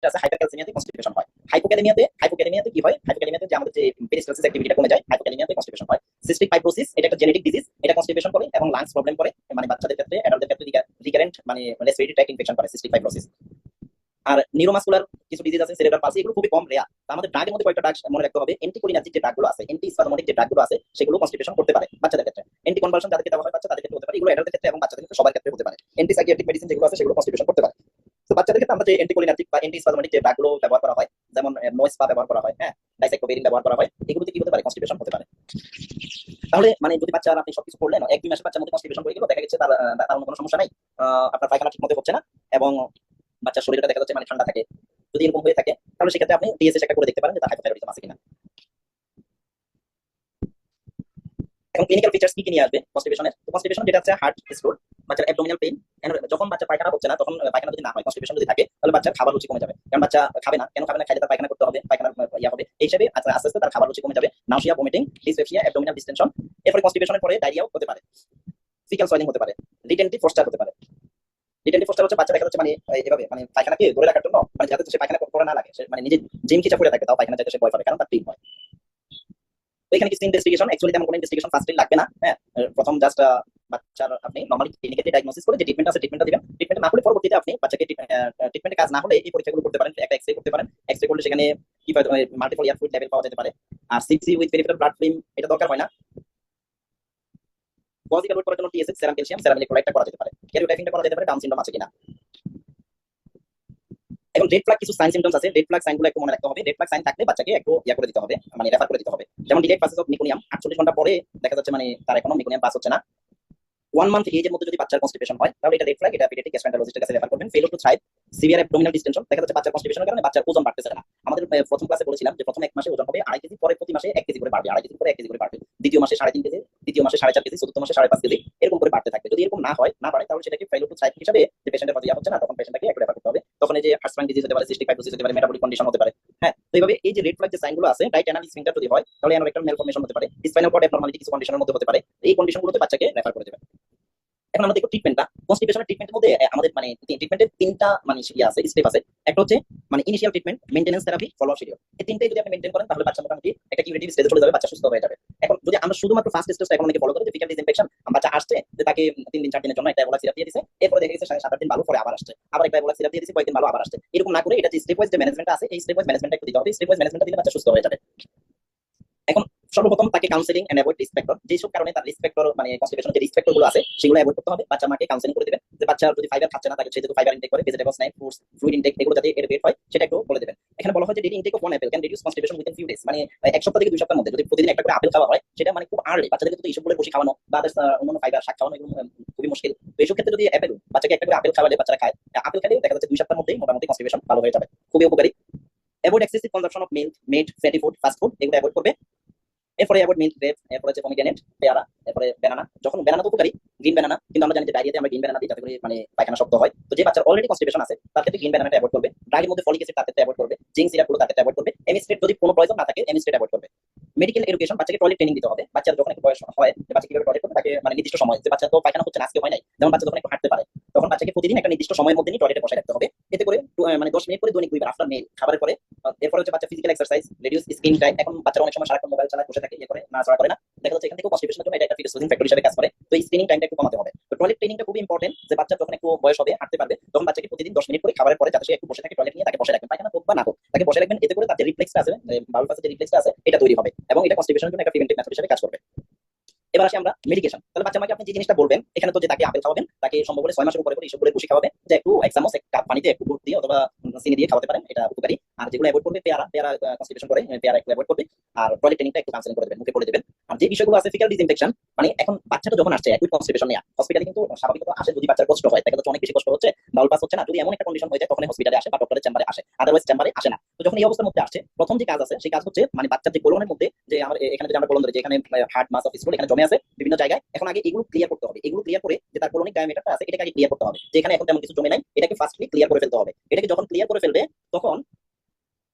একটা আছে হাইপারক্যালসিমিয়াতে কনস্টিপেশন হয়। হাইপোক্যালেমিয়াতে কি হয়? হাইপোক্যালেমিয়াতে যে আমাদের যে পেরিস্টালসিস অ্যাক্টিভিটিটা কমে যায়, হাইপোক্যালেমিয়াতে কনস্টিপেশন হয়। সিস্টিক ফাইব্রোসিস এটা একটা জেনেটিক ডিজিজ, এটা কনস্টিপেশন করে এবং লাংস প্রবলেম করে, মানে বাচ্চাদের ক্ষেত্রে, অ্যাডাল্টদের ক্ষেত্রে রিকারেন্ট মানে রেসপিরেটরি ট্র্যাক্ট ইনফেকশন করে সিস্টিক ফাইব্রোসিস। আর নিউরোমাসকুলার কিছু ডিজিজ আছে, সেরেব্রাল পালসি, এগুলো খুবই কম রেয়ার। আমাদের ড্রাগের মধ্যে কয়েকটা ড্রাগ মনে রাখতে হবে। অ্যান্টিকোলিনার্জিক যে ড্রাগগুলো আছে, অ্যান্টি স্পাজমোটিক যে ড্রাগগুলো আছে, সেগুলো কনস্টিপেশন করতে পারে বাচ্চাদের ক্ষেত্রে। অ্যান্টি কনভালশন যাদেরকে দেওয়া হয় বাচ্চাদের ক্ষেত্রে হতে পারে, এগুলো অ্যাডাল্টদের ক্ষেত্রে এবং বাচ্চাদের ক্ষেত্রে সবার ক্ষেত্রে হতে পারে। অ্যান্টি সাইকিয়াট্রিক মেডিসিন যেগুলো আছে সেগুলো কনস্টিপেশন করতে পারে। তো বাচ্চাদের ক্ষেত্রে আমরা যে অ্যান্টিকোলিনার্জিক বা অ্যান্টি স্পাজমোটিক যে ড্রাগগুলো ব্যবহার করা হয়, যেমন নোস্পা ব্যবহার করা হয়, হ্যাঁ, ডাইসাইক্লোভিরিন ব্যবহার করা হয়, এগুলোতে কি হতে পারে? কনস্টিপেশন হতে পারে। তাহলে মানে যদি বাচ্চার আপনি সবকিছু করলেন, এক দুই মাসের বাচ্চার মধ্যে কনস্টিপেশন করে গেল, দেখা গেছে তার তার অন্য কোনো সমস্যা নাই, আপনার পায়খানা ঠিক মতো হচ্ছে না, এবং বাচ্চার শরীরটা দেখা যাচ্ছে মানে ঠান্ডা থাকে, যদি এরকম হয়ে থাকে তাহলে সেক্ষেত্রে আপনি ডিএসএ চেকআপ করে দেখতে পারেন যে তার হাইপোথাইরয়েডিজম আছে কিনা। এখন ক্লিনিক্যাল ফিচার্স কি কি নিয়ে আসবে কনস্টিপেশনের? তো কনস্টিপেশন যেটা হচ্ছে হার্ট স্টোর, বাচ্চার অ্যাবডোমিনাল পেইন, যখন বাচ্চা পায়খানা হচ্ছে না, তখন পায়খানা যদি না হয়, কনস্টিপেশন যদি থাকে, তাহলে বাচ্চার খাবার রুচি কমে যাবে। কারণ বাচ্চা খাবে না, কেন খাবে না? খাইলে তার পায়খানা করতে হবে, পায়খানা ইয়া হবে, এই হিসেবে আস্তে আস্তে তার খাবার রুচি কমে যাবে, নাউসিয়া, ভমিটিং, ডিসপেপসিয়া, অ্যাবডোমিনাল ডিসটেনশন। এরপরে কনস্টিপেশনের পরে ডায়রিয়াও হতে পারে, ফিক্যাল সোয়েলিং হতে পারে, রিটেনটিভ ফোস্টার হতে পারে। রিটেনটিভ ফোস্টার হচ্ছে বাচ্চা দেখা যাচ্ছে মানে এভাবে মানে পায়খানাকে ধরে রাখার জন্য, মানে যাতে সে পায়খানা করা না লাগে, সে মানে নিজে জিম খিচা পড়ে থাকে, তাও পায়খানা যাতে সে ভয় পাবে, কারণ তার পেইন হয়। এখানে কিছু ইনভেস্টিগেশন, অ্যাকচুয়ালি তেমন কোনো ইনভেস্টিগেশন ফার্স্ট লাগবে না, হ্যাঁ। প্রথম জাস্ট বাচ্চার আপনি নরমালি ক্লিনিকে ডায়াগনোসিস করে যে ট্রিটমেন্ট আছে ট্রিটমেন্টটা দিবেন। ট্রিটমেন্ট না হলে পরবর্তীতে আপনি বাচ্চাকে ট্রিটমেন্টে কাজ না হলে এই পরীক্ষাগুলো করতে পারেন। একটা এক্সরে করতে পারেন, এক্সরে করলে সেখানে কি মাল্টিপল ইয়ার ফ্লুইড লেভেল পাওয়া যেতে পারে। আর CC with peripheral blood film এটা দরকার হয় না। পজিটিভ অ্যাভয়েড করার জন্য টিএসএইচ, সেরাম ক্যালসিয়াম, সেরাম ইলেক্ট্রোলাইটটা করা যেতে পারে, ক্যারিওটাইপিংটা করা যেতে পারে, ডাউন সিনড্রোম আছে কিনা। এখন রেড ফ্ল্যাগ কিছু সাইন সিমটমস আছে, রেড ফ্ল্যাগ সাইনগুলো একটু মনে রাখতে হবে। রেড ফ্ল্যাগ সাইন থাকলে বাচ্চাকে একটু ইয়া করে দিতে হবে, মানে রেফার করে দিতে হবে। যেমন ডিলেড পাসেস অফ মেকোনিয়াম, 48 ঘন্টা পরে দেখা যাচ্ছে মানে তার এখনো মেকোনিয়াম পাস হচ্ছে না। 1 মান্থ এজের মধ্যে যদি বাচ্চার কনস্টিপেশন হয়, তাহলে এটা রেড ফ্ল্যাগ, এটা পেডিয়াট্রিক গ্যাস্ট্রোএন্টারোলজিস্টের কাছে রেফার করবেন। Failure to thrive, severe abdominal distension, দেখা যাচ্ছে বাচ্চার কনস্টিপেশনের কারণে বাচ্চার ওজন বাড়তেছে না। আমাদের প্রথম ক্লাসে বলেছিলাম যে প্রথম 1 মাসে ওজন হবে 2.5 কেজি, পরে প্রতি মাসে 1 কেজি করে বাড়বে, 2.5 কেজি পরে 1 কেজি করে বাড়বে, দ্বিতীয় মাসে 3.5 কেজি, তৃতীয় মাসে 4.5 কেজি, চতুর্থ মাসে 5.5 কেজি, এরকম করে বাড়তে থাকবে। যদি এরকম না হয়, না বাড়ে, তাহলে সেটাকে ফেইলিউর টু থ্রাইভ হিসেবে, যে পেশেন্টের হয়তো ইয়া হচ্ছে না, তখন পেশেন্টটাকে একটু রেফার করতে হবে। তখন এই যে হার্টস্ট্রাং ডিজিজ হতে পারে, সিস্টিক ফাইব্রোসিস হতে পারে, মেটাবলিক কন্ডিশন হতে পারে, হ্যাঁ। তো এইভাবে এই যে রেড ফ্ল্যাগ যে সাইনগুলো আছে, রাইট অ্যানাল স্ফিংটার যদি হয়, তাহলে অ্যানোরেক্টাল ম্যালফরমেশন হতে পারে, স্পাইনাল কর্ড অ্যাবনরমালিটি কিছু কন্ডিশনের মধ্যে হতে পারে। এই কন্ডিশনগুলোতে বাচ্চাকে রেফার করে দেবে। এখন আমরা দেখো ট্রিটমেন্টটা, কনস্টিপেশনের ট্রিটমেন্টের মধ্যে আমাদের মানে ট্রিটমেন্টের 3টা মানে ইয়ে আছে, স্টেপ আছে। একটা হচ্ছে মানে initial treatment, maintenance therapy, follow up schedule. এই তিনটাই যদি আপনি মেইনটেইন করেন, তাহলে বাচ্চা মোটামুটি একটা কিউরেটিভ স্টেজে চলে যাবে, বাচ্চা সুস্থ হয়ে যাবে। এখন যদি আমরা শুধুমাত্র ফার্স্ট স্টেজটা এখন অনেকে ফলো করে, যে ফিক্যাল ডিসইনফেকশন, বাচ্চা আসছে যে তাকে 3 দিন 4 দিনের জন্য একটা এবোলা সিরাপ দিয়ে দিয়েছে, এরপরে দেখা গেছে 7-8 দিন ভালো, পরে আবার আসছে, আবার একটা এবোলা সিরাপ দিয়ে দিয়েছে, কয়েকদিন ভালো, আবার আসছে, এরকম না করে এটা যে স্টেপ ওয়াইজ যে ম্যানেজমেন্ট আছে, এই স্টেপ ওয়াইজ ম্যানেজমেন্টটা একটু দিতে হবে। স্টেপ ওয়াইজ ম্যানেজমেন্টটা দিলে বাচ্চা সুস্থ হয়ে যাবে। এখন সর্বপ্রথম তাকে counselling and avoid risk factor, যেসব কারণে তার রিস্ক ফ্যাক্টর মানে কনস্টিপেশনের যে রিস্ক ফ্যাক্টর গুলো আছে সেগুলো অ্যাভয়েড করতে হবে। বাচ্চা মাকে কাউন্সিলিং করে দিবেন যে বাচ্চা যদি ফাইবার খাচ্ছে না, তাকে সে যদি ফাইবার ইনটেক করে, ভেজিটেবলস নাই, ফ্রুটস, ফ্লুইড ইনটেক, এগুলো যাতে এর রেট হয় সেটা একটু বলে দিবেন। এখানে বলা হয় যে daily intake of 1 Apple can reduce constipation within few days, মানে 1 সপ্তাহ থেকে 2 সপ্তাহের মধ্যে যদি প্রতিদিন একটা করে আপেল খাওয়া হয়, সেটা মানে খুব আর্লি। বাচ্চাদেরকে তো এইসব বলে বসে খাওয়ানো বা অন্যান্য ফাইবার শাক খাওয়ানো এগুলো খুবই মুশকিল। তো এইসব ক্ষেত্রে যদি অ্যাপেল বাচ্চাকে একটা করে আপেল খাওয়ালে, বাচ্চারা খায়, আপেল খেলে দেখা যাচ্ছে 2 সপ্তাহের মধ্যেই মোটামুটি কনস্টিপেশন ভালো হয়ে যাবে, খুবই উপকারী। Avoid excessive consumption of milk, meat, fatty food, fast food, এগুলো অ্যাভয়েড করবে। এরপরে অ্যাভয়েড মিল্ক, গ্রেপ, এরপরে হচ্ছে পমিগ্রেনেট, পেয়ারা, এরপরে ব্যানানা। যখন ব্যানানা তো উপকারী, গ্রিন ব্যানানা, কিন্তু আমরা জানি যে ডায়রিয়াতে আমরা গ্রিন ব্যানানা দিই যাতে করে মানে পায়খানা শক্ত হয়। তো যে বাচ্চার অলরেডি কনস্টিপেশন আছে তার ক্ষেত্রে গ্রিন ব্যানানাটা অ্যাভয়েড করবে। ড্রাগের মধ্যে ফলিক অ্যাসিড তার ক্ষেত্রে অ্যাভয়েড করবে, জিঙ্ক সিরাপগুলো তার ক্ষেত্রে অ্যাভয়েড করবে। এমিস্ট্রেট যদি কোনো প্রয়োজন না থাকে, এমিস্ট্রেট অ্যাভয়েড করবে। মেডিকেল এডুকেশন, বাচ্চাকে টয়লেট ট্রেনিং দিতে হবে। বাচ্চার যখন একটু বয়স হয় যে বাচ্চা কিভাবে টয়লেট করবে, তাকে মানে নির্দিষ্ট সময়, যে বাচ্চা তো পায়খানা হচ্ছে না, আজকে হয় নাই, যেমন বাচ্চা যখন একটু হাঁটতে পারে, তখন বাচ্চাকে প্রতিদিন একটা নির্দিষ্ট সময়ের মধ্যে নিয়ে টয়লেটে বসে রাখতে হবে। এতে করে মানে 10 মিনিট করে দৈনিক 2 বার আফটার মিল খাবারের পরে। এরপরে হচ্ছে বাচ্চা physical exercise, reduce screen time. এখন বাচ্চারা অনেক সময় সারাক্ষণ মোবাইল চালায়, বসে থাকে, ইয়ে করে, নাড়াচাড়া করে না, দেখা যাচ্ছে এখান থেকে কনস্টিপেশনের জন্য এটা একটা প্রিডিসপোজিং ফ্যাক্টর হিসেবে কাজ করে। তো এই স্ক্রিনিং টাইমটা একটু কমাতে হবে। তো টয়লেট ট্রেনিংটা খুবই ইম্পর্টেন্ট, যে বাচ্চা যখন একটু বয়স হবে, হাঁটতে পারবে, তখন বাচ্চাকে প্রতিদিন 10 মিনিট করে খাবারের পরে যাতে সে একটু বসে থাকে, টয়লেট নিয়ে তাকে বসে রাখবেন, পায়খানা হোক বা না হোক, তাকে বসে রাখবেন। এতে করে তার যে রিফ্লেক্সটা আছে, বাউল পাসের যে রিফ্লেক্সটা আছে, এটা তৈরি হবে এবং এটা কনস্টিপেশনের জন্য একটা প্রিভেন্টিভ মেথড হিসেবে কাজ করবে। এবার আসি আমরা মেডিকেশন। তাহলে বাচ্চা মাকে আপনি যে জিনিসটা বলবেন এখানে, তো যে তাকে আপেল খাওয়াবেন, তাকে সম্ভব হলে 6 মাসের উপরে করে ইসবগুলের ভুসি খাওয়াবে, যে একটু 1 চামচ 1 কাপ পানিতে একটু গুড় দিয়ে অথবা চিনি দিয়ে খাওয়াতে পারেন, এটা উপকারী। আর যেগুলো অ্যাভয়েড করবে, পেয়ারা, পেয়ারা কনস্টিপেশন করে, পেয়ারা একটু অ্যাভয়েড করবে। আর টয়লেট ট্রেনিংটা একটু কাউন্সিলিং করে দেবেন, মুখে বলে দেবেন। আর যে বিষয়গুলো আছে, ফিক্যাল ডিসইনফেকশন, মানে এখন বাচ্চাটা যখন আসছে অ্যাকুইট কনস্টিপেশন নিয়ে হসপিটালে, কিন্তু স্বাভাবিকত আসে যদি বাচ্চার কষ্ট হয়, দেখা যাচ্ছে অনেক বেশি কষ্ট হচ্ছে, বাউল পাস হচ্ছে না, যদি এমন একটা কন্ডিশন হয়ে যায়, তখন হসপিটালে আসে বা ডক্টরের চেম্বারে আসে, আদারওয়াইজ চেম্বারে আসে না। তো যখন এই অবস্থার মধ্যে আসছে, প্রথম যে কাজ আছে সেই কাজ হচ্ছে মানে বাচ্চার যে কোলনের মধ্যে, যে আমার এখানে যে আমরা কোলন ধরি, যে এখানে হার্ট মাস অফ স্কুল এখানে জমে আছে বিভিন্ন জায়গায়, এখন আগে এগুলো ক্লিয়ার করতে হবে। এগুলো ক্লিয়ার করে যে তার কোলনিক ডায়ামিটারটা আছে, এটাকে আগে ক্লিয়ার করতে হবে, যে এখানে এখন তেমন কিছু জমে নাই, এটাকে ফার্স্টলি ক্লিয়ার করে ফেলতে হবে। এটাকে যখন ক্লিয়ার করে ফেলবে, তখন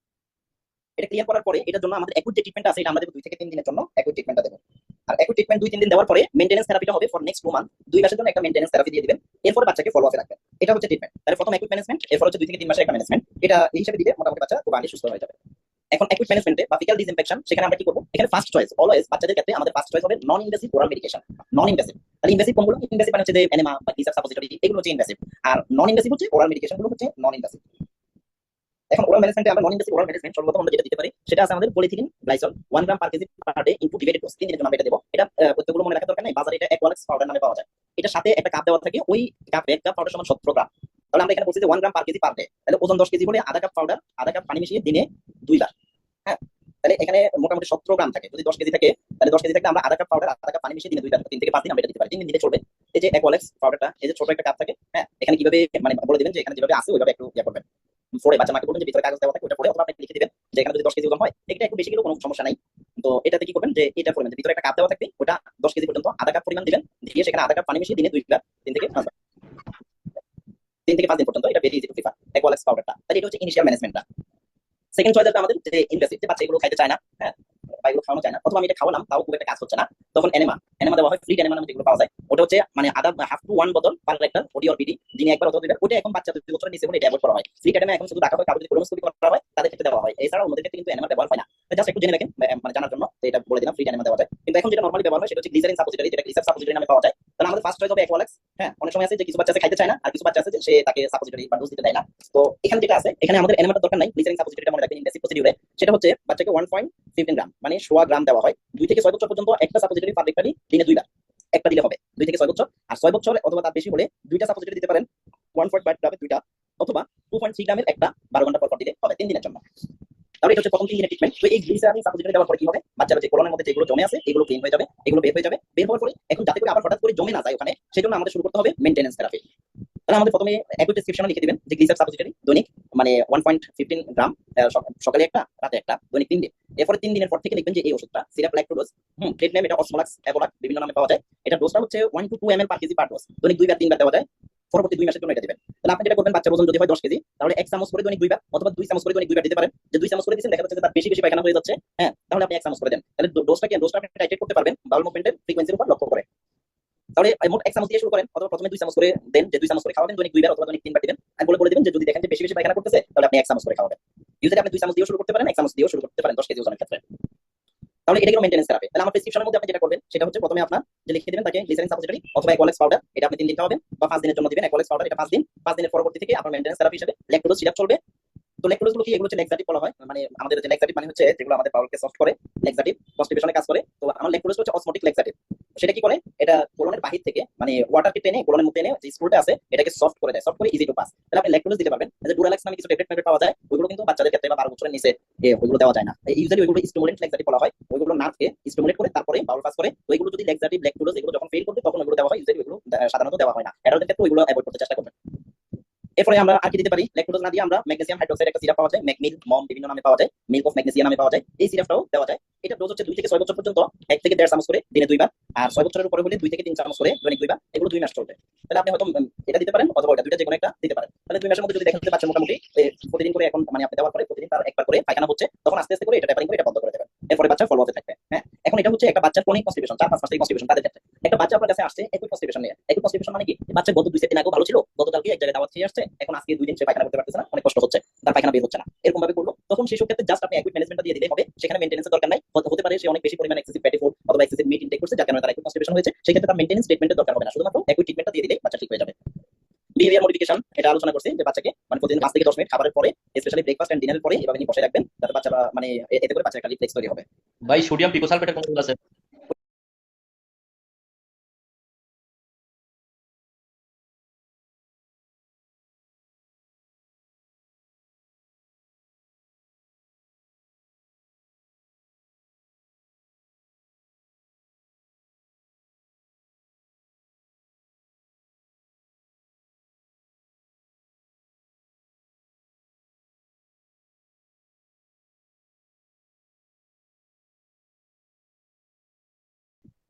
এটা ক্লিয়ার করার পরে এটার জন্য আমাদের অ্যাকুইট যে ট্রিটমেন্ট আছে, এটা আমরা দেব 2 থেকে 3 দিনের জন্য অ্যাকুইট ট্রিটমেন্টটা দেব। আর অ্যাকুইট ট্রিটমেন্ট 2-3 দিন দেওয়ার পরে মেইনটেনেন্স থেরাপিটা হবে ফর নেক্সট 2 মান্থ, 2 মাসের জন্য একটা মেইনটেনেন্স থেরাপি দিয়ে দিবেন। এরপর বাচ্চাকে ফলো আপে রাখবেন। এটা হচ্ছে ট্রিটমেন্ট। তাহলে প্রথম অ্যাকুইট ম্যানেজমেন্ট, এরপর হচ্ছে 2 থেকে 3 মাসের একটা ম্যানেজমেন্ট। এটা এই হিসেবে দিলে মোটামুটি বাচ্চা খুব আগে সুস্থ হয়ে যাবে। এখন অ্যাকুইট ম্যানেজমেন্টে বা ফিক্যাল ডিসইনফেকশন, সেখানে আমরা কি করব? এখানে ফার্স্ট চয়েস অলওয়েজ বাচ্চাদের ক্ষেত্রে আমাদের ফার্স্ট চয়েস হবে non invasive oral medication. Non invasive, তাহলে ইনভেসিভ কোনগুলো? ইনভেসিভ মানে হচ্ছে যে এনেমা বা গ্লিসার সাপোজিটরি, এগুলো হচ্ছে ইনভেসিভ। আর নন ইনভেসিভ হচ্ছে ওরাল মেডিকেশন গুলো হচ্ছে নন ইনভেসিভ। এখন ওরাল ম্যানেজমেন্টে আমরা নন ইনভেসিভ ওরাল ম্যানেজমেন্ট সর্বপ্রথম আমরা যেটা দিতে পারি সেটা আছে আমাদের polyethylene glycol 1 gram per KG per day into divided dose. 3 দিনের জন্য আমরা এটা দেব। এটা প্রত্যেকগুলো মনে রাখার দরকার নেই, বাজারে এটা অ্যাকোয়ালেক্স পাউডার নামে পাওয়া যায়। এটার সাথে একটা কাপ দেওয়া থাকে, ওই কাপ 1 কাপ পাউডার সমান 17 গ্রাম। তাহলে আমরা এখানে বলছি যে 1 gram per KG per day, তাহলে ওজন 10 কেজি হলে আধা কাপ পাউডার আধা কাপ পানি মিশিয়ে দিনে 2 বার। হ্যাঁ, তাহলে এখানে মোটামুটি 17 গ্রাম থাকে। যদি 10 কেজি থাকে তাহলে 10 কেজি থাকলে আমরা আধা কাপ পাউডার আধা কাপ পানি মিশিয়ে দিনে 2 বার 3 থেকে 5 দিন আমরা এটা দিতে পারি। 3 দিন দিলে চলবে। এই যে অ্যাকোয়ালেক্স পাউডারটা, এই যে ছোট একটা কাপ থাকে, হ্যাঁ, এখানে কিভাবে মানে বলে দিবেন যে এখানে যেভাবে আছে ওইভাবে একটু ইয়া করবেন। ফোড়ে বাচ্চা মাকে বলবেন যে ভিতরে কাগজ দেওয়া থাকে ওটা পড়ে, অথবা আপনি লিখে দিবেন যে এখানে যদি 10 কেজি ওজন হয়, এটা একটু বেশি গেলেও কোনো সমস্যা নাই। তো এটাতে কি করবেন যে এটা পরিমাণ ভিতরে একটা কাপ দেওয়া থাকবে, ওটা 10 কেজি পর্যন্ত আধা কাপ পরিমাণ দিবেন, দিয়ে সেখানে আধা কাপ পানি মিশিয়ে দিনে 2 বার 3 থেকে 5 বার 3 থেকে 5 দিন পর্যন্ত। এটা ভেরি ইজি টু প্রিপার অ্যাকোয়ালেক্স পাউডারটা। তাহলে এটা হচ্ছে ইনিশিয়াল ম্যানেজমেন্টটা। সেকেন্ড চয়েস আমাদের যে ইনভেসিভ, যে বাচ্চা এগুলো খাইতে চায় না, হ্যাঁ, বা এগুলো খাওয়ানো চায় না, অথবা আমি এটা খাওয়ালাম তাও খুব একটা কাজ হচ্ছে না, তখন এনেমা এনেমা দেওয়া হয়। ফ্রি এনেমা নামে যেগুলো পাওয়া যায়, ওটা হচ্ছে মানে আধা হাফ টু 1 বোতল পার রেক্টাল ওডি অর বিডি দিনে একবার অথবা দুইবার। ওটা এখন বাচ্চা 2 বছরের নিচে হলে এটা অ্যাভয়েড করা হয়। ফ্রি এনেমা এখন শুধু রাখা হয় কারো যদি কোলোনোস্কোপি করা হয় তাদের ক্ষেত্রে দেওয়া হয়, এছাড়া অন্যদের ক্ষেত্রে কিন্তু এনেমা ব্যবহার হয় না। জাস্ট একটু জেনে রাখেন মানে জানার জন্য, এটা বলে দিলাম ফ্রি এনেমা দেওয়া যায়। কিন্তু এখন যেটা নরমালি ব্যবহার হয় সেটা হচ্ছে গ্লিসারিন সাপোজিটরি, যেটা গ্লিসার সাপোজিটরি নামে পাওয়া যায়। তাহলে আমাদের ফার্স্ট চয়েস হবে অ্যাকোয়ালেক্স। হ্যাঁ, অনেক সময় আছে যে কিছু বাচ্চা আছে খাইতে চায় না, আর কিছু বাচ্চা আছে যে সে তাকে সাপোজিটরি বা ডোজ দিতে দেয় না। তো এখানে যেটা আছে, এখানে আমাদের এনেমাটার দরকার নাই, গ্লিসারিন সাপোজিটরিটা মনে রাখবেন ইনভেসিভ প্রসিডিউরে। সেটা হচ্ছে বাচ্চাকে 1.15 গ্রাম মানে 1.5 গ্রাম দেওয়া হয়। 2 থেকে 6 বছর পর্যন্ত একটা সাপোজিটরি পার রেক্টালি দিনে 2 বার একটা দিলে হবে। 2 থেকে 6 বছর, আর 6 বছর অথবা তার বেশি হলে দুইটা সাপোজিটরি দিতে পারেন, 1.5 গ্রামের দুইটা, অথবা 2.3 গ্রামের একটা 12 ঘন্টা পর পর দিলে হবে 3 দিনের জন্য। তাহলে এটা হচ্ছে প্রথম 3 দিনের ট্রিটমেন্ট। তো এই গ্লিসারিন সাপোজিটরি দেওয়ার পরে কি হবে? বাচ্চারা যে কোলনের মধ্যে যেগুলো জমে আছে এগুলো ক্লিন হয়ে যাবে, এগুলো বের হয়ে যাবে। বের হওয়ার পরে এখন যাতে করে আবার হঠাৎ করে জমে না যায় ওখানে, সেজন্য আমাদের শুরু করতে হবে মেইনটেনেন্স থেরাপি। তাহলে আমাদের প্রথমে অ্যাকুইট প্রেসক্রিপশনে লিখে দিবেন যে গ্লিসার সাপোজিটরি দৈনিক মানে 1.15 গ্রাম, সকালে একটা রাতে একটা, দৈনিক 3 দিন। এরপরে 3 দিনের পর থেকে লিখবেন যে এই ওষুধটা সিরাপ ল্যাক্টোডোজ, ট্রেড নেম এটা অসমোলাক্স অ্যাভোলাক, বিভিন্ন নামে পাওয়া যায়। এটা ডোজটা হচ্ছে 1 to 2 ml per KG per dose, দৈনিক 2 বার 3 বার দেওয়া যায়। পরবর্তী 2 মাসের জন্য এটা দিবেন। তাহলে আপনি যেটা করবেন, বাচ্চার ওজন যদি হয় 10 কেজি, তাহলে 1 চামচ করে দৈনিক 2 বার, অথবা 2 চামচ করে দৈনিক 2 বার দিতে পারেন। যে 2 চামচ করে দিচ্ছেন দেখা যাচ্ছে যে তার বেশি বেশি পায়খানা হয়ে যাচ্ছে, হ্যাঁ, তাহলে আপনি 1 চামচ করে দেন। তাহলে ডোজটা আপনি টাইট্রেট করতে পারবেন বাউল মুভমেন্টের ফ্রিকোয়েন্সির উপর লক্ষ্য করে। তাহলে মোট 1 চামচ দিয়ে শুরু করেন, অথবা প্রথমে 2 চামচ করে দেন, যে 2 চামচ করে খাওয়াবেন দৈনিক 2 বার অথবা দৈনিক 3 বার দিবেন। আর বলে দিবেন যে যদি দেখেন যে বেশি বেশি পায়খানা করতেছে তাহলে আপনি 1 চামচ করে খাওয়াবেন। ইউজুয়ালি আপনি 2 চামচ দিয়েও শুরু করতে পারেন, 1 চামচ দিয়েও শুরু করতে পারেন 10 কেজি ওজনের ক্ষেত্রে। তাহলে এটা হলো মেইনটেনেন্স থেরাপি। তাহলে আমার প্রেসক্রিপশনের মধ্যে আপনি যেটা করবেন সেটা হচ্ছে প্রথমে আপনার যে লিখে দিবেন তাকে গ্লিসারিন সাপোজিটরি অথবা অ্যাকোয়ালেক্স পাউডার, এটা আপনি 3 দিন খাওয়াবেন বা 5 দিনের জন্য দিবেন। অ্যাকোয়ালেক্স পাউডার এটা 5 দিন, 5 দিনের পরবর্তী থেকে আপনার মেইনটেনেন্স থেরাপি হিসেবে ল্যাক্টোডোজ সিরাপ চলবে। তো ল্যাক্টোজ গুলো কি? এগুলো হচ্ছে ল্যাক্সাটিভ বলা হয়, মানে আমাদের যে ল্যাক্সাটিভ মানে হচ্ছে যেগুলো আমাদের বাউলকে সফট করে, ল্যাক্সাটিভ কনস্টিপেশনে কাজ করে। তো আমার ল্যাক্টোজ হচ্ছে অসমোটিক ল্যাক্সাটিভ। সেটা কি করে? এটা কোলনের বাহির থেকে মানে ওয়াটারকে টেনে কোলনের মধ্যে এনে যে স্টুলটা আছে এটাকে সফট করে দেয়, সফট করে ইজি টু পাস। তাহলে আপনি ল্যাক্টোজ দিতে পারবেন। যে ডুরালাক্স নামে কিছু ট্যাবলেট পাওয়া যায়, ওইগুলো কিন্তু বাচ্চাদের ক্ষেত্রে বা 12 বছরের নিচে ওইগুলো দেওয়া যায় না। ইউজুয়ালি ওইগুলো স্টিমুলেন্ট ল্যাক্সাটিভ বলা হয়, ওইগুলো নার্ভকে স্টিমুলেট করে তারপরে বাউল পাস করে। তো এগুলো যদি ল্যাক্সাটিভ ল্যাক্টোজ এগুলো যখন ফেল করবে তখন ওইগুলো দেওয়া হয়, ইউজুয়ালি ওইগুলো সাধারণত দেওয়া হয় না। অ্যাডাল্টদের ক্ষেত্রে ওইগুলো অ্যাভয়েড করতে চেষ্টা করবেন। এরপরে আমরা আর কি দিতে পারি? ল্যাক্টোজ না দিয়ে আমরা ম্যাগনেসিয়াম হাইড্রোক্সাইড একটা সিরাপ পাওয়া যায়, ম্যাগমিল মম বিভিন্ন নামে পাওয়া যায়, মিল্ক অফ ম্যাগনেসিয়া নামে পাওয়া যায়, এই সিরাপটাও দেওয়া যায়। এটা ডোজ হচ্ছে 2 থেকে 6 বছর পর্যন্ত 1 থেকে 1.5 চামচ করে দিনে 2 বার, আর 6 বছরের উপরে হলে 2 থেকে 3 চামচ করে দৈনিক 2 বার। এগুলো 2 মাস চলবে। তাহলে আপনি হয়তো এটা দিতে পারেন অথবা এটা, দুইটা যে কোনো একটা দিতে পারেন। তাহলে 2 মাসের মধ্যে যদি দেখেন যে বাচ্চা মোটামুটি প্রতিদিন করে এখন মানে আপনি দেওয়ার পরে প্রতিদিন তার একবার করে পায়খানা হচ্ছে, তখন আস্তে আস্তে করে এটা ট্যাপারিং করে এটা বন্ধ করে দেবেন। এরপরে বাচ্চা ফলো আপে থাকবে। হ্যাঁ, এখন এটা হচ্ছে একটা বাচ্চার ক্রনিক কনস্টিপেশন, 4-5 মাস থেকে কনস্টিপেশন তাদের ক্ষেত্রে। একটা বাচ্চা আপনার কাছে আসছে অ্যাকুইট কনস্টিপেশন নিয়ে। অ্যাকুইট কনস্টিপেশন মানে কি? বাচ্চা গত 2-3 দিন আগেও ভালো ছিল, গতকালকে এক জায়গায় দাওয়াত খেয়ে আসছে, এখন আজকে 2 দিন সে পায়খানা করতে পারতেছে না, অনেক কষ্ট হচ্ছে, তার পায়খানা বের হচ্ছে না, এরকম ভাবে করলো। তখন সেই ক্ষেত্রে জাস্ট আপনি অ্যাকুইট ম্যানেজমেন্টটা দিয়ে দিলে হবে, সেখানে মেইনটেনেন্সের দরকার নাই। হতে পারে সে অনেক বেশি পরিমাণে এক্সেসিভ ফ্যাটি ফুড অথবা এক্সেসিভ মিট ইনটেক করছে, যার কারণে তার অ্যাকুইট কনস্টিপেশন হয়েছে। সেই ক্ষেত্রে তার মেইনটেনেন্স ট্রিটমেন্টের দরকার হবে না, শুধুমাত্র অ্যাকুইট ট্রিটমেন্টটা দিয়ে দিলে বাচ্চা ঠিক হয়ে যাবে। বিহেভিয়ার মডিফিকেশন এটা আলোচনা করছি যে বাচ্চাকে মানে প্রতিদিন 5 থেকে 10 মিনিট খাবারের পরে, স্পেশালি ব্রেকফাস্ট এন্ড ডিনারের পরে এভাবে নিয়ে বসে রাখবেন, যাতে বাচ্চা মানে এতে করে বাচ্চার একটা রিফ্লেক্স তৈরি হবে। ভাই সোডিয়াম পিকোসালফেটের কোন আছে?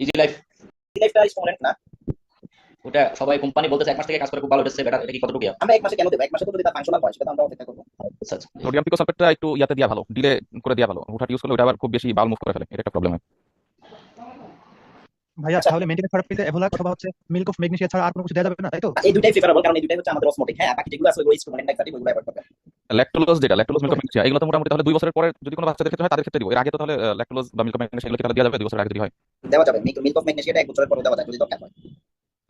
ইজি লাইফ লাইফটা স্টুডেন্ট না, ওটা সবাই কোম্পানি বলতেছে 1 মাস থেকে কাজ করে খুব ভালো হচ্ছে, এটা কি কতটুকু? আমরা 1 মাসে কেন দেব? 1 মাসে তো যদি তার ফাংশনাল হয় সেটা আমরা অপেক্ষা করব। আচ্ছা আচ্ছা। সোডিয়াম পিকোসালফেটটা একটু ইয়াতে দেওয়া ভালো, ডিলে করে দেওয়া ভালো। হুটহাট ইউজ করলে ওটা আবার খুব বেশি বাউল মুভ করে ফেলে, এটা একটা প্রবলেম হয়। ভাইয়া আচ্ছা, তাহলে মেইনটেনেন্স থেরাপিতে এভোলাক অথবা হচ্ছে মিল্ক অফ ম্যাগনেসিয়া ছাড়া আর কোনো কিছু দেওয়া যাবে না, তাই তো? এই দুইটাই প্রিফারেবল, কারণ এই দুইটাই হচ্ছে আমাদের অসমোটিক। হ্যাঁ, বাকি যেগুলো আছে ওগুলো স্টুডেন্ট লাইক ওগুলো অ্যাভয়েড করবেন। ল্যাকটোজ যেটা ল্যাকটোজ মিল্ক ম্যাগনেসিয়া এগুলো তো মোটামুটি তাহলে 2 বছরের পরে যদি কোনো বাচ্চাদের ক্ষেত্রে হয় তাদের ক্ষেত্রে দিব। এর আগে তো তাহলে ল্যাকটোজ বা মিল্ক ম্যাগনেসিয়া এগুলো কি তাহলে দেওয়া যাবে 2 বছরের আগে যদি হয়? দেওয়া যাবে, মিল্ক অফ ম্যাগনেসিয়াটা 1 বছরের পরে দেওয়া যায় যদি দরকার হয়।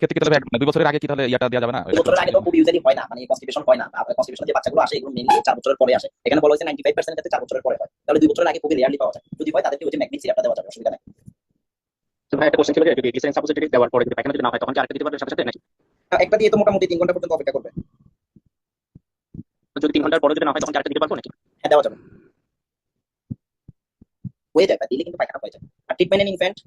ক্ষেত্রে কি তাহলে 2 বছরের আগে কি তাহলে ইয়াটা দেওয়া যাবে না 2 ল্যাকটোজ? বছরের আগে তো খুব ইউজুয়ালি হয় না, মানে কনস্টিপেশন হয় না। কনস্টিপেশন যে বাচ্চাগুলো আসে এগুলো মেইনলি 4 বছরের পরে আসে। এখানে বলা হয়েছে 95% ক্ষেত্রে 4 বছরের পরে হয়। তাহলে 2 বছরের আগে খুবই রেয়ারলি পাওয়া যায়। যদি হয় তাদেরকে ওই যে ম্যাগনেসিয়াম সিরাপটা দেওয়া যাবে, অসুবিধা নেই। তো ভাই একটা কোশ্চেন ছিল যে যদি গ্লিসারিন সাপোজিটরি দেওয়ার পরে যদি পায়খানা যদি না হয় তখন কি আরেকটা দিতে পারবে সাথে সাথে নাকি? একটা দিয়ে তো মোটামুটি 3 ঘন্টা পর্যন্ত অপেক্ষা করবে। তো যদি 3 ঘন্টার পরে যদি না হয় তখন কি আরেকটা দিতে পারবো নাকি? হ্যাঁ, দেওয়া যাবে, হয়ে যায়, দিলে কিন্তু পায়খানা হয়ে যায়। আর ট্রিটমেন্ট ইন ইনফ্যান্ট,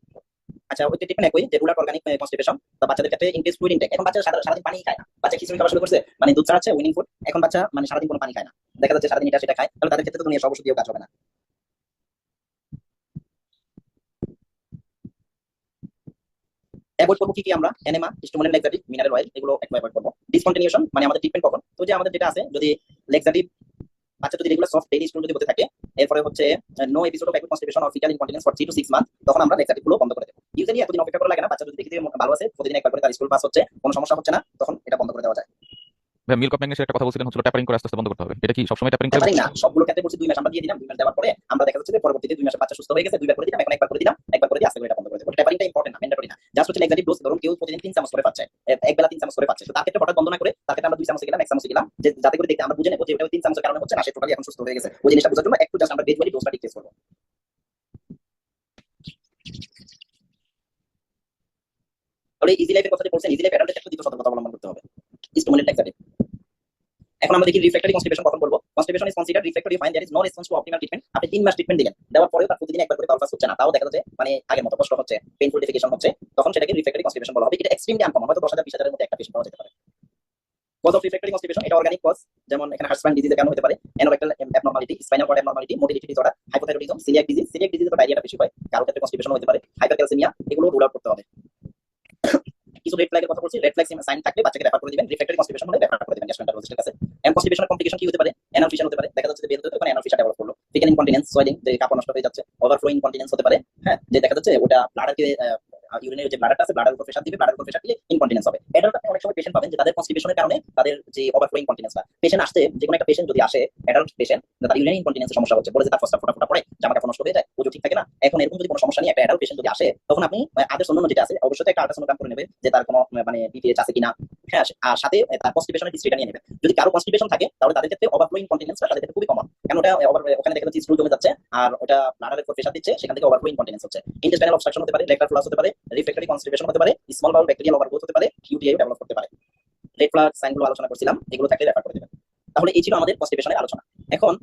আচ্ছা ওই ট্রিটমেন্ট একই, যে রুলার অর্গানিক কনস্টিপেশন বা বাচ্চাদের ক্ষেত্রে ইনক্রিজ ফ্লুইড ইনটেক। এখন বাচ্চা সারাদিন পানি খায় না, বাচ্চা খিচুড়ি খাওয়া শুরু করছে, মানে দুধ চা আছে উইনিং ফুড, এখন বাচ্চা মানে সারাদিন কোনো পানি খায় না, দেখা যাচ্ছে সারাদিন এটা সেটা খায়, তাহলে তাদের ক্ষেত্রে তো দুনিয়া সব ওষুধ দিয়েও কাজ হবে না। অ্যাভয়েড করবো কি আমরা, এনেমা, হিস্টোমোনিন, লেক্সাটিভ, মিনারেল অয়েল, এগুলো একটু অ্যাভয়েড করবো। ডিসকন্টিনিউশন মানে আমাদের ট্রিটমেন্ট কখন, তো যে আমাদের যেটা আছে, যদি লেক্সাটিভ বাচ্চা যদি রেগুলার সফট ডেইলি স্টুল যদি হতে থাকে, এরপরে হচ্ছে no episode of acute constipation or faecal incontinence for 3 to 6 month, তখন আমরা লেক্সাটিভ গুলো বন্ধ করে দেবো। ইউজুয়ালি এতদিন অপেক্ষা করা লাগে না, বাচ্চা যদি দেখি যে ভালো আছে, প্রতিদিন একবার করে তার স্কুল পাস হচ্ছে, কোনো সমস্যা হচ্ছে না, তখন এটা বন্ধ করে দেওয়া যায়। ভাই মিল্ক অফ ম্যাগনেসিয়া একটা কথা বলছিলেন হচ্ছে ট্যাপারিং করে আস্তে আস্তে বন্ধ করতে হবে, এটা কি সবসময় ট্যাপারিং করে? ব্যাপারই না, সবগুলো ক্ষেত্রে বলছি 2 মাস আমরা দিয়ে দিলাম, 2 মাস দেওয়ার পরে আমরা দেখা যাচ্ছে যে পরবর্তীতে 2 মাসে বাচ্চা সুস্থ হয়ে গেছে, 2 বার করে দিলাম, এখন একবার করে দিলাম, একবার করে দিয়ে আস্তে করে এটা বন্ধ করে দেবো। ট্যাপারিংটা ইম্পর্টেন্ট না, ম্যান্ডেটরি না। জাস্ট হচ্ছে লেক্সাটিভ ডোজ, ধরুন কেউ প্রতিদিন 3 চামচ করে পাচ্ছে, এক বেলা 3 চামচ করে পাচ্ছে, তো তার ক্ষেত্রে হঠাৎ বন্ধ না করে তার ক্ষেত্রে আমরা 2 চামচ গেলাম, 1 চামচ গেলাম, যে যাতে করে দেখতে আমরা বুঝে নেবো যে এটা 3 চামচের কারণে হচ্ছে না, সে টোটালি এখন সুস্থ হয়ে গেছে। ওই জিনিসটা বোঝার জন্য একটু জাস্ট আমরা গ্রেজুয়ালি ডোজটা ডিক্রিজ করবো। তাহলে ইজি লাইফের কথা যে বলছেন, ইজি লাইফ অ্যাডাল্টের ক্ষেত্রে দ্বিতীয় সতর্কতা অবলম্বন করতে হবে, স্টিমুলেন্ট লেক্সাটিভ। এখন আমরা দেখি রিফ্র্যাক্টরি কনস্টিপেশন কখন বলবো। Constipation is considered refractory fine there is no response to optimal treatment. আপনি 3 মাস ট্রিটমেন্ট দিলেন, দেওয়ার পরেও তার প্রতিদিন একবার করে পালস হচ্ছে না, তাও দেখা যাচ্ছে মানে আগের মতো কষ্ট হচ্ছে, পেইনফুল ডিফিকেশন হচ্ছে, তখন সেটাকে রিফ্র্যাক্টরি কনস্টিপেশন বলা হবে। এটা এক্সট্রিমলি আনকমন, হয়তো 10,000 20,000 এর মধ্যে একটা পেশেন্ট পাওয়া যেতে পারে। কজ অফ রিফ্র্যাক্টরি কনস্টিপেশন, এটা অর্গানিক কজ, যেমন এখানে হার্টস্পান ডিজিজের কারণে হতে পারে, anorectal abnormality, spinal cord abnormality, motility disorder, hypothyroidism, coeliac disease. Coeliac ডিজিজে তো ডায়রিয়াটা বেশি হয়, কারো ক্ষেত্রে কনস্টিপেশন হতে পারে, হাইপারক্যালসিমিয়া, এগুলো রুল আউট করতে হবে। কিছু রেড ফ্ল্যাগের কথা বলছি, রেড ফ্ল্যাগ সাইন থাকলে বাচ্চাকে রেফার করে দিবেন, রিফ্র্যাক্টরি কনস্টিপেশন হলে রেফার করে দিবেন গ্যাস্ট্রোএন্টারোলজিস্টের কাছে। এন্ড কনস্টিপেশনের কমপ্লিকেশন কি হতে পারে, অ্যানাল ফিশন হতে পারে, দেখা যাচ্ছে যে বের হতে ওখানে অ্যানাল ফিশন ডেভেলপ করলো, ফিকাল ইনকন্টিনেন্স, সোয়েলিং, যে কাপড় নষ্ট হয়ে যাচ্ছে, ওভারফ্লো ইনকন্টিনেন্স হতে পারে। হ্যাঁ, যে দেখা যাচ্ছে ওটা ব্লাডারকে ইউরিনের যে ব্লাডারটা আছে, ব্লাডার উপর প্রেসার দিবে, ব্লাডার উপর প্রেসার দিলে ইনকন্টিনেন্স হবে। অ্যাডাল্ট আপনি অনেক সময় পেশেন্ট পাবেন যে তাদের কনস্টিপেশনের কারণে তাদের যে ওভারফ্লো ইনকন্টিনেন্স, পেশেন্ট আসতে, যে কোনো একটা পেশেন্ট যদি আসে অ্যাডাল্ট পেশেন্ট, তার ইউরিনারি ইনকন্টিনেন্সের সমস্যা হচ্ছে, বলে যে তার ফসফরাস ফোটা পড়ে, জামা কাপড় নষ্ট হয়ে যায়, ওজন ঠিক থাকে না, এখন এরকম যদি কোনো সমস্যা নিয়ে একটা অ্যাডাল্ট পেশেন্ট যদি আসে, তখন আপনি আগে অন্যান্য যেটা আছে অবশ্যই একটা আল্ট্রাসাউন্ড করে নেবে যে তার কোনো মানে বিপিএইচ আছে কিনা। হ্যাঁ, আর সাথে তার কনস্টিপেশনের হিস্ট্রিটা নিয়ে নেবে। যদি কারো কনস্টিপেশন থাকে তাহলে তাদের ক্ষেত্রে ওভারফ্লো ইনকন্টিনেন্সটা তাদের ক্ষেত্রে খুবই কমন, কারণ ওটা ওখানে দেখা যাচ্ছে স্টুল জমে যাচ্ছে আর ওটা ব্লাডারের উপর প্রেসার দিচ্ছে, সেখান থেকে ওভারফ্লো ইনকন্টিনেন্স হচ্ছে। ইন্টেস্টাইনাল অবস্ট্রাকশন হতে পারে, রেক্টাল ফ্লাস হতে পারে, রিফ্র্যাক্টরি কনস্টিপেশন হতে পারে, স্মল বাউল ব্যাকটেরিয়াল ওভারগ্রোথ হতে পারে, ইউটিআই ডেভেলপ করতে পারে। রেড ফ্ল্যাগ সাইনগুলো আলোচনা করছিলাম, এগুলো থাকলে রেফার করে দেবেন। তাহলে এই ছিল আমাদের কনস্টিপেশনের আলোচনা। এখন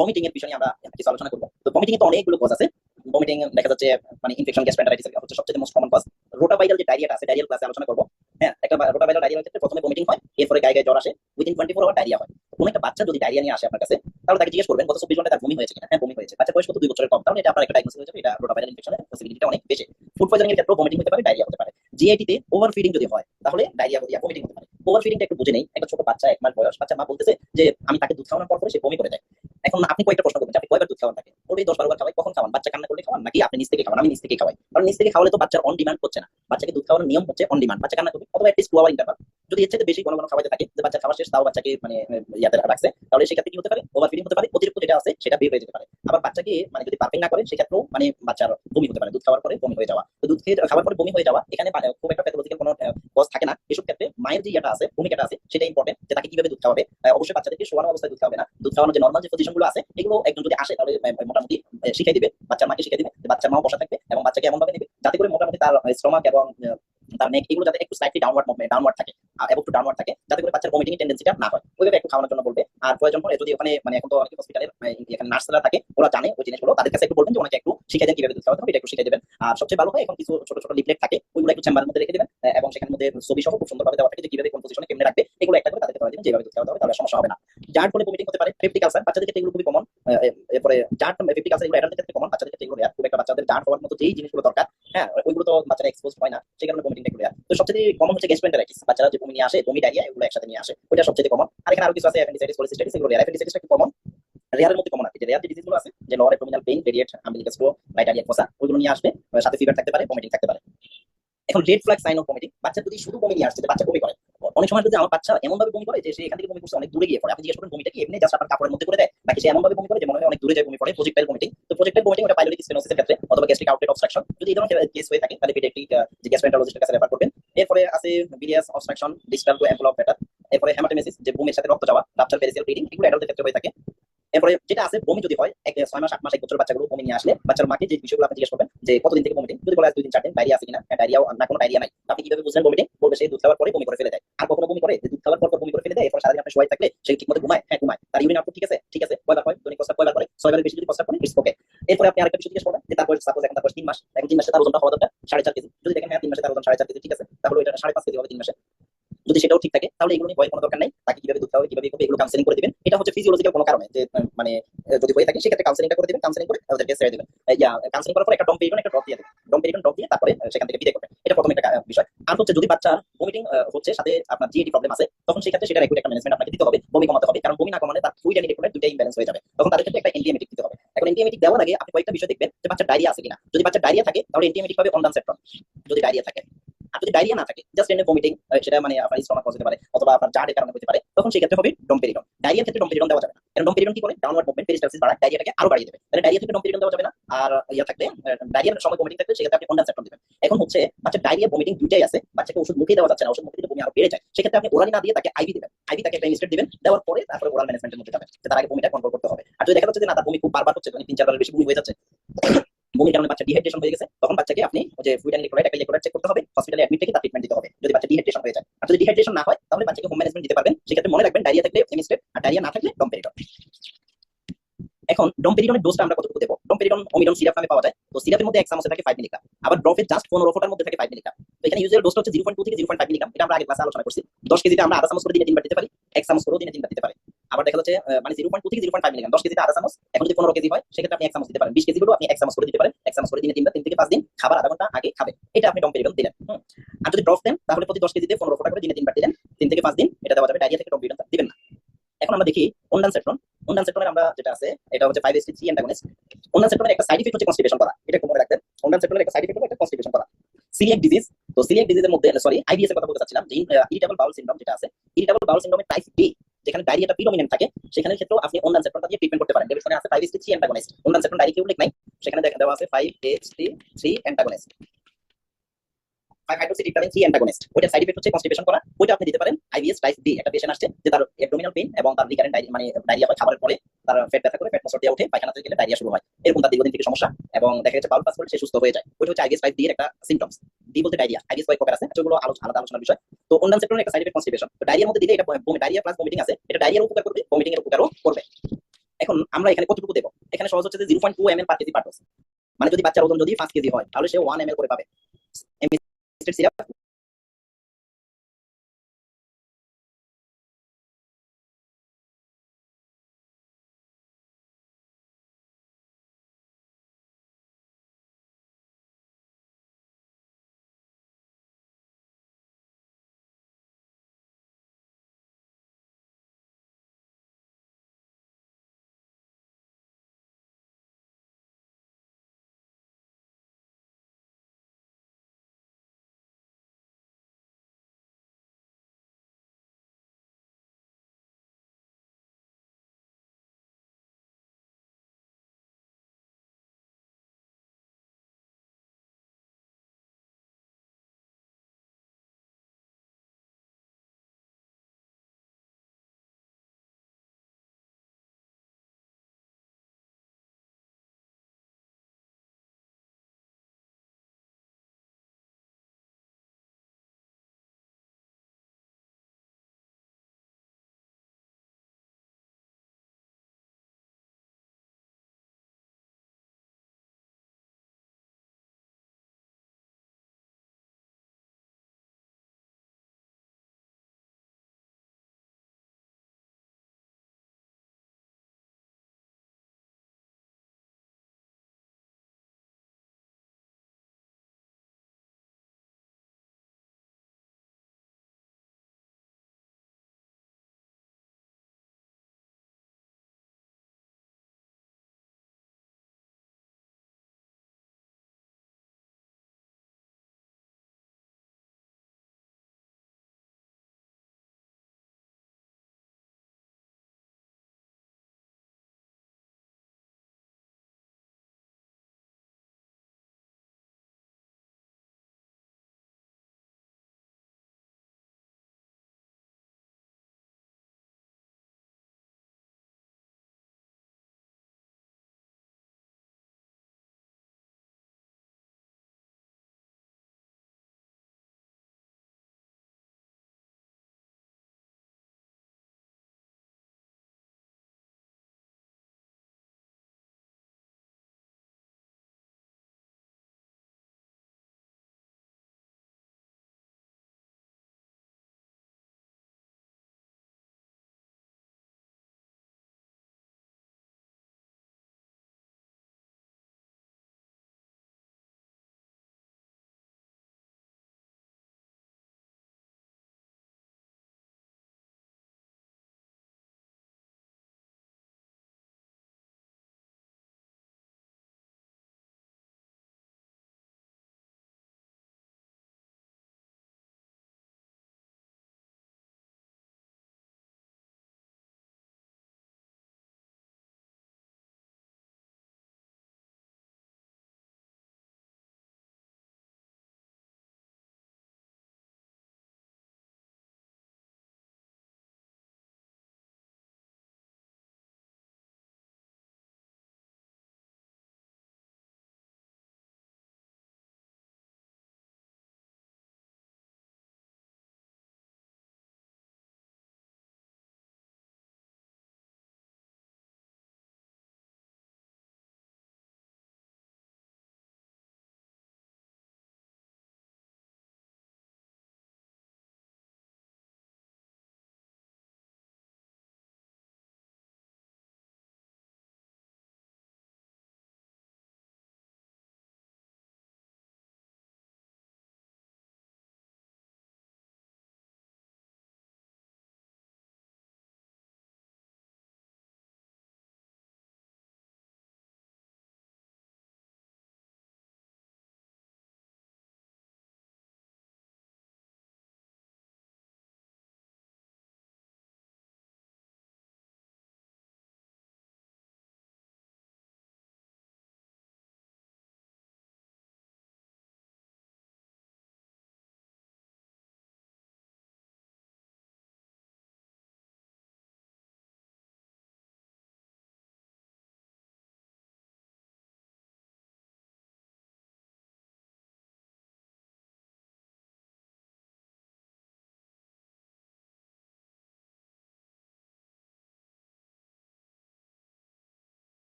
ভমিটিং এর বিষয়ে আমরা কিছু আলোচনা করব। তো ভমিটিং এ তো অনেকগুলো কজ আছে। ভমিটিং দেখা যাচ্ছে মানে ইনফেকশন, গ্যাস্ট্রাইটিস হচ্ছে সবচেয়ে মোস্ট কমন কজ। রোটাভাইরাল যে ডায়রিয়াটা আছে, ডায়রিয়াল ক্লাসে আলোচনা করব। হ্যাঁ, একটা রোটাভাইরাল ডায়রিয়ার ক্ষেত্রে প্রথমে ভমিটিং হয়, এরপরে গায়ে গায়ে জ্বর আসে, উইদিন 24 আওয়ার ডায়রিয়া হয়। কোন একটা বাচ্চা যদি ডায়রিয়া নিয়ে আসে আপনার কাছে, তাহলে তাকে জিজ্ঞেস করবেন গত 24 ঘন্টায় তার বমি হয়েছে কিনা। হ্যাঁ, বমি হয়েছে, বাচ্চা বয়স কত, 2 বছরের কম, তাহলে এটা আপনার একটা ডায়াগনোসিস হয়ে যাবে, এটা রোটাভাইরাল ইনফেকশনের পসিবিলিটিটা অনেক বেশি। ফুড পয়জনিং এর ক্ষেত্রে ভমিটিং হতে পারে, ডায়রিয়া হতে পারে। জিআইটি তে ওভারফিডিং যদি হয় তাহলে ডায়রিয়া হতে ভমিটিং হতে পারে। ওভারফিডিংটা একটু বুঝে নেই, একটা ছোট বাচ্চা 1 মাস বয়স বাচ্চা, মা বলতেছে যে আমি তাকে দুধ খাওয়ানোর পর সে বমি করে দেয়। এখন আপনি কয়েকটা প্রশ্ন করবেন, আপনি কয়বার দুধ খাওয়ান তাকে, ওই 10-12 বার খাওয়াই, কখন খাওয়ান, বাচ্চা কান্না করলে খাওয়ান নাকি আপনি নিজ থেকে খাওয়ান? আমি নিজ থেকে খাওয়াই, কারণ নিজ থেকে খাওয়ালে তো বাচ্চার অন ডিমান্ড হচ্ছে না, বাচ্চাকে দুধ খাওয়ানোর নিয়ম হচ্ছে অন ডিমান্ড, বাচ্চা কান্না করবে অথবা অ্যাটলিস্ট 2 আওয়ার ইন্টারভাল। যদি এর চাইতে বেশি ঘন ঘন খাওয়াতে থাকে, যে বাচ্চা খাওয়া শেষ তাও বাচ্চাকে মানে ইয়াতে রাখছে, তাহলে সেক্ষেত্রে কি হতে পারে, ওভারফিডিং হতে পারে, অতিরিক্ত যেটা আছে সেটা বের হয়ে যেতে পারে। আবার বাচ্চাকে মানে যদি পারফেক্ট না করে সেক্ষেত্রেও মানে বাচ্চার বমি হতে পারে, দুধ খাওয়ার পরে বমি হয়ে যাওয়া। তো দুধ খাওয়ার পরে বমি হয়ে যাওয়া এখানে খুব একটা প্যাথোলজিক্যাল কোনো কজ থাকে না। এসব ক্ষেত্রে মায়ের যে ইয়াটা আছে, ভূমিকাটা আছে, সেটা ইম্পর্টেন্ট, যে তাকে কিভাবে দুধ খাওয়াবে। অবশ্যই বাচ্চাদেরকে শোয়ানো অবস্থায় দুধ খাওয়াবে না, দুধ খাওয়ানোর যে নর্মাল যে পজিশন গুলো আছে এগুলো একজন যদি আসে তাহলে মোটামুটি শিখাই দিবে, বাচ্চার মাকে শিখাই দিবে, বাচ্চার মাও বসা থাকবে এবং বাচ্চাকে এমন ভাবে নেবে যাতে করে মোটামুটি তার স্টমাক এবং তার নেক এগুলো যাতে একটু স্লাইটলি ডাউনওয়ার্ড থাকে, এবং একটু ডাউনওয়ার্ড থাকে, যাতে করে বাচ্চার ভমিটিং টেন্ডেন্সিটা না হয়, ওইভাবে একটু খাওয়ানোর জন্য বলবে। আর প্রয়োজন পড়ে যদি ওখানে মানে এখন তো অনেক হসপিটালের এখানে নার্সরা থাকে, ওরা জানে ওই জিনিসগুলো, তাদের কাছে একটু বলবেন যে ওনাকে একটু শিখিয়ে দেন কিভাবে দুধ খাওয়াতে হবে, এটা একটু শিখিয়ে দেবেন। আর সবচেয়ে ভালো হয় এখন কিছু ছোট ছোট লিফলেট থাকে, ওইগুলো একটু চেম্বারের মধ্যে রেখে দেবেন, এবং সেখানের মধ্যে ছবি সহ খুব সুন্দরভাবে দেওয়া থাকে যে কিভাবে কোন পজিশনে কেমনে রাখবে, এগুলো একটা করে তাদেরকে দেওয়া দিবেন, যেভাবে দুধ খাওয়াতে হবে, তাহলে সমস্যা হবে না। জার্ড ফলে ভমিটিং হতে পারে, পেপটিক আলসার বাচ্চাদের ক্ষেত্রে এগুলো খুবই কমন। এরপরে জার্ড পেপটিক আলসার এগুলো অ্যাডাল্টদের ক্ষেত্রে কমন, বাচ্চাদের ক্ষেত্রে এগুলো রেয়ার, খুব একটা বাচ্চাদের জার্ড হওয়ার মতো যেই জিনিসগুলো দরকার, হ্যাঁ ওইগুলো তো বাচ্চারা এক্সপোজ হয় না, সেই কারণে ভমিটিংটা একটু রেয়ার। তো সবচেয়ে কমন হচ্ছে গ্যাস্ট্রোএন্টারাইটিস, বাচ্চারা যে বমি নিয়ে আসে, বমি ডায়রিয়া এগুলো একসাথে নিয়ে আসে, ওটা সবচেয়ে কমন। আর এখানে আরো কিছু আছে, অ্যাপেন্ডিসাইটিস, পলিসিস্টাইটিস, এগুলো রেয়ার। অ্যাপেন্ডিসাইটিসটা একটু কমন, রেয়ারের মধ্যে কমন আছে, যে রেয়ার যে ডিজিজগুলো আছে, যে lower abdominal pain, radiate umbilicus flow, right iliac fossa, ওইগুলো নিয়ে আসবে, সাথে ফিভার থাকতে পারে, ভমিটিং থাকতে পারে। এখন red flag sign of vomiting, বাচ্চা যদি শুধু বমি নিয়ে আসছে, যে বাচ্চা বমি করে, অনেক সময় যদি আমার বাচ্চা এমন ভাবে বমি করে যে সে এখান থেকে বমি করছে অনেক দূরে গিয়ে পড়ে, আপনি জিজ্ঞেস করেন বমিটা কি এমনি জাস্ট আপনার কাপড়ের মধ্যে করে দেয়, নাকি সে এমন ভাবে বমি করে যে মনে হয় অনেক দূরে যায় বমি করে, প্রজেক্টাইল ভমিটিং। তো প্রজেক্টাইল ভমিটিং ওটা পাইলোরিক স্টেনোসিসের ক্ষেত্রে অথবা গ্যাস্ট্রিক আউটলেট অবস্ট্রাকশন, যদি এই ধরনের কেস হয়ে থাকে তাহলে পেডিয়াট্রিক যে গ্যাস্ট্রোএন্টারোলজিস্টের কাছে রেফার করবেন। এরপরে আছে bilious obstruction, distal to envelope pattern, এরপরে হেমাটোমেসিস যে বমির সাথে রক্ত যাওয়া, রাপচার পেরিসিয়াল ব্লিডিং, এগুলো অ্যাডাল্টের ক্ষেত্রে হয়ে থাকে। এরপরে যেটা আছে বমি যদি হয় 6 মাস 8 মাস 1 বছর বাচ্চাগুলো বমি নিয়ে আসলে বাচ্চার মাকে যে বিষয়গুলো আপনি জিজ্ঞেস করবেন যে কতদিন থেকে বমিটিং, যদি বলে 2 দিন 4 দিন, ডায়রিয়া আছে কিনা, ডায়রিয়াও না কোনো ডায়রিয়া নাই, আপনি কিভাবে বুঝবেন বমিটিং? বলবে সে দুধ খাওয়ার পরে বমি করে ফেলে দেয়। আর কখনো বমি করে যে দুধ খাওয়ার পর বমি করে ফেলে দেয়, এরপর সারাদিন আপনি শোয়াই থাকলে সে ঠিকমতো ঘুমায়, হ্যাঁ ঘুমায়, তার ইউরিন আউটপুট ঠিক আছে, ঠিক আছে, কয়বার হয় দৈনিক প্রস্রাব কয়বার করে, 6 বারের বেশি যদি প্রস্রাব করে ইটস ওকে। এরপরে আপনি আরেকটা বিষয় জিজ্ঞেস করবেন যে তারপর সাপোজ এখন তারপর 3 মাস, এখন 3 মাসে তার ওজনটা হওয়া দরকার 4.5 কেজি, যদি দেখেন হ্যাঁ 3 মাসে তার ওজন 4.5 কেজি ঠিক আছে, তাহলে এটা 5.5 কেজি হবে 3 মাসে। যদি সেটাও ঠিক থাকে তাহলে এগুলো নিয়ে ভয়ের কোনো দরকার নাই, তাকে কিভাবে দুধ খাওয়াবে কিভাবে এগুলো কাউন্সেলিং করে দিবেন। এটা হচ্ছে ফিজিওলজিক্যাল কোনো কারণে যে মানে যদি হয়ে থাকে সেক্ষেত্রে কাউন্সেলিংটা করে দিবেন, কাউন্সেলিং করে ওদেরকে ছেড়ে দিবেন। কাউন্সেলিং করার পর একটা ডম্পেরিডন একটা ড্রপ দিয়ে দেবেন, ডম্পেরিডন ড্রপ দিয়ে তারপরে সেখান থেকে বিদায় করবেন। এটা প্রথম একটা বিষয়। আর হচ্ছে যদি বাচ্চার ভমিটিং হচ্ছে সাথে আপনার জিএটি প্রবলেম আছে, তখন সেক্ষেত্রে সেটা রেগুলার একটা ম্যানেজমেন্ট আপনাকে দিতে হবে, বমি কমাতে হবে, কারণ বমি না কমালে তার ফুড এন্ড ইলেকট্রোলাইট দুইটাই ইমব্যালেন্স হয়ে যাবে, তখন তাদের ক্ষেত্রে একটা এন্টিএমেটিক দিতে হবে। এখন এন্টিএমেটিক দেওয়ার আগে আপনি কয়েকটা বিষয় দেখবেন যে বাচ্চার ডায়রিয়া আছে কিনা, যদি বাচ্চার ডায়রিয়া থাকে তাহলে এন্টিএমেটিক পাবে অনডানসেপ্টন, যদি ডায়রিয়া থাকে। আর যদি ডায়রিয়া না থাকে জাস্ট এনে ভমিটিং, সেটা মানে আপনার স্টমাক হতে পারে অথবা আপনার জার্ডের কারণে হতে পারে, তখন সেই ক্ষেত্রে হবে ডম্পেরিডন। ডায়রিয়ার ক্ষেত্রে ডম্পেরিডন দেওয়া যাবে না, কারণ ডম্পেরিডন কি করে ডাউনওয়ার্ড মুভমেন্ট পেরিস্টালসিস বাড়ায়, ডায়রিয়াটাকে আরো বাড়িয়ে দেবে, তাহলে ডায়রিয়া থেকে ডম্পেরিডন দেওয়া যাবে না। আর ইয়া থাকলে ডায়রিয়ার সময় ভমিটিং থাকলে সেক্ষেত্রে আপনি অনডানসেপ্টন দিবেন। এখন হচ্ছে বাচ্চার ডায়রিয়া ভমিটিং দুইটাই আছে, বাচ্চাকে ওষুধ মুখে দেওয়া যাচ্ছে না, ওষুধ মুখে দিলে বমি আরো বেড়ে যায়, সেক্ষেত্রে আপনি ওরালি না দিয়ে তাকে আইভি দিবেন, আইভি তাকে একটা ইনস্টেট দিবেন, দেওয়ার পরে তারপরে ওরাল ম্যানেজমেন্টের মধ্যে যাবেন, যে তার আগে বমিটা কন্ট্রোল করতে হবে। আর যদি দেখা যাচ্ছে যে না তার বমি খুব বারবার হচ্ছে, মানে 3-4 বারের বেশি বমি হয়ে যাচ্ছে, বমির কারণে বাচ্চা ডিহাইড্রেশন হয়ে গেছে, তখন বাচ্চাকে আপনি ওই যে ফুড এন্ড ইলেকট্রোলাইট একটা ইলেকট্রোলাইট চেক করতে হবে, হসপিটালে অ্যাডমিট থেকে তার ট্রিটমেন্ট দিতে হবে যদি বাচ্চা ডিহাইড্রেশন হয়ে যায়। আর যদি ডিহাইড্রেশন না হয় তাহলে বাচ্চাকে হোম ম্যানেজমেন্ট দিতে পারবেন, সেক্ষেত্রে মনে রাখবেন ডায়রিয়া থাকলে এমিস্টেট আর ডায়রিয়া না থাকলে ডম্পেরিডন। এখন ডম্পেরিডনের ডোজটা আমরা কতটুকু দেবো? ডম্পেরিডন অমিডন সিরাপ নামে পাওয়া যায়, তো সিরাপের মধ্যে 1 চামচে থাকে 5 মিলিগ্রাম, আবার ড্রপে জাস্ট 15 ফোঁটার মধ্যে থাকে 5 মিলিগ্রাম। তো এখানে ইউজুয়াল ডোজটা হচ্ছে 0.2 থেকে 0.5 মিলিগ্রাম, এটা আমরা আগে ক্লাসে আলোচনা করছি। 10 কেজিতে আমরা আধা চামচ করে দিনে 3 বার দিতে পারি, 1 চামচ করে দিনে 3 বার দিতে পারি। আবার দেখা যাচ্ছে মানে 0.2 থেকে 0.5 মিলিগ্রাম, 10 কেজিতে আধা চামচ, এখন যদি 15 কেজি হয় সেক্ষেত্রে আপনি 1 চামচ দিতে পারেন, 20 কেজি হলেও আপনি 1 চামচ করে দিতে পারেন, 1 চামচ করে দিনে 3 বার, 3 থেকে 5 দিন, খাবার আধা ঘন্টা আগে খাবে, এটা আপনি ডম্পেরিডন দিলেন। আর যদি ড্রপ দেন তাহলে প্রতি 10 কেজিতে 15 ফোঁটা করে দিনে 3 বার দিলেন, 3 থেকে 5 দিন, এটা দেওয়া যাবে, ডায়রিয়া থেকে ডম্পেরিডন দিবেন না। এখন আমরা দেখি অনডানসেপ্টন। অনডানসেপ্টনের আমরা যেটা আছে এটা হচ্ছে 5-HT3 অ্যান্টাগনিস্ট। অনডানসেপ্টনের একটা সাইড ইফেক্ট হচ্ছে কনস্টিপেশন করা, এটা একটু মনে রাখবেন। অনডানসেপ্টনের একটা সাইড ইফেক্ট হলো একটা কনস্টিপেশন করা। সিলিয়াক ডিজিজ, তো সিলিয়াক ডিজিজের মধ্যে সরি আইবিএস এর কথা বলতে চাচ্ছিলাম, যে ইরিটেবল বাউল সিনড্রোম যেটা আছে, ইরিটেবল বাউল সিনড্রোমের টাইপ ডি, যেখানে ডায়রিয়াটা প্রিডমিনেন্ট থাকে, সেখানে ক্ষেত্রেও আপনি অনডানসেপ্টনটা দিয়ে ট্রিটমেন্ট করতে পারেন। ডেভিডসনে আছে 5-HT3 অ্যান্টাগনিস্ট, অনডানসেপ্টন ডাইরেক্টলি উল্লেখ নাই, সেখানে দেওয়া আছে 5-HT3 অ্যান্টাগনিস্ট, 5-HT3 অ্যান্টাগনিস্ট। ওইটা সাইড ইফেক্ট হচ্ছে কনস্টিপেশন করা, ওইটা আপনি দিতে পারেন। আইবিএস টাইপ ডি, একটা পেশেন্ট আসছে যে তার অ্যাবডোমিনাল পেইন এবং তার রিকারেন্ট মানে ডায়রিয়া হয়, খাবারের পরে তার পেট ব্যথা করে, পেট মোচড় দিয়ে ওঠে, পায়খানাতে গেলে ডায়রিয়া শুরু হয়, এরকম তার দীর্ঘদিন থেকে সমস্যা এবং দেখা যাচ্ছে বাউল পাস করে সে সুস্থ হয়ে যায়, ওইটা হচ্ছে আইবিএস টাইপ ডি এর একটা সিম্পটমস। ডি বলতে ডায়রিয়া, আইবিএস কয়েক প্রকার আছে, সেগুলো আলাদা আলোচনার বিষয়। তো অনডানসেপ্টনের একটা সাইড ইফেক্ট কনস্টিপেশন, তো ডায়রিয়ার মধ্যে দিলে এটা ডায়রিয়া প্লাস ভমিটিং আছে, এটা ডায়রিয়ার উপকার করবে, ভমিটিং এর উপকারও করবে। এখন আমরা এখানে কতটুকু দেবো? এখানে সহজ হচ্ছে যে 0.2 ml পার কেজি পার ডোজ, মানে যদি বাচ্চার ওজন যদি 5 কেজি হয় তাহলে সে 1 ml করে পাবে সিরাপ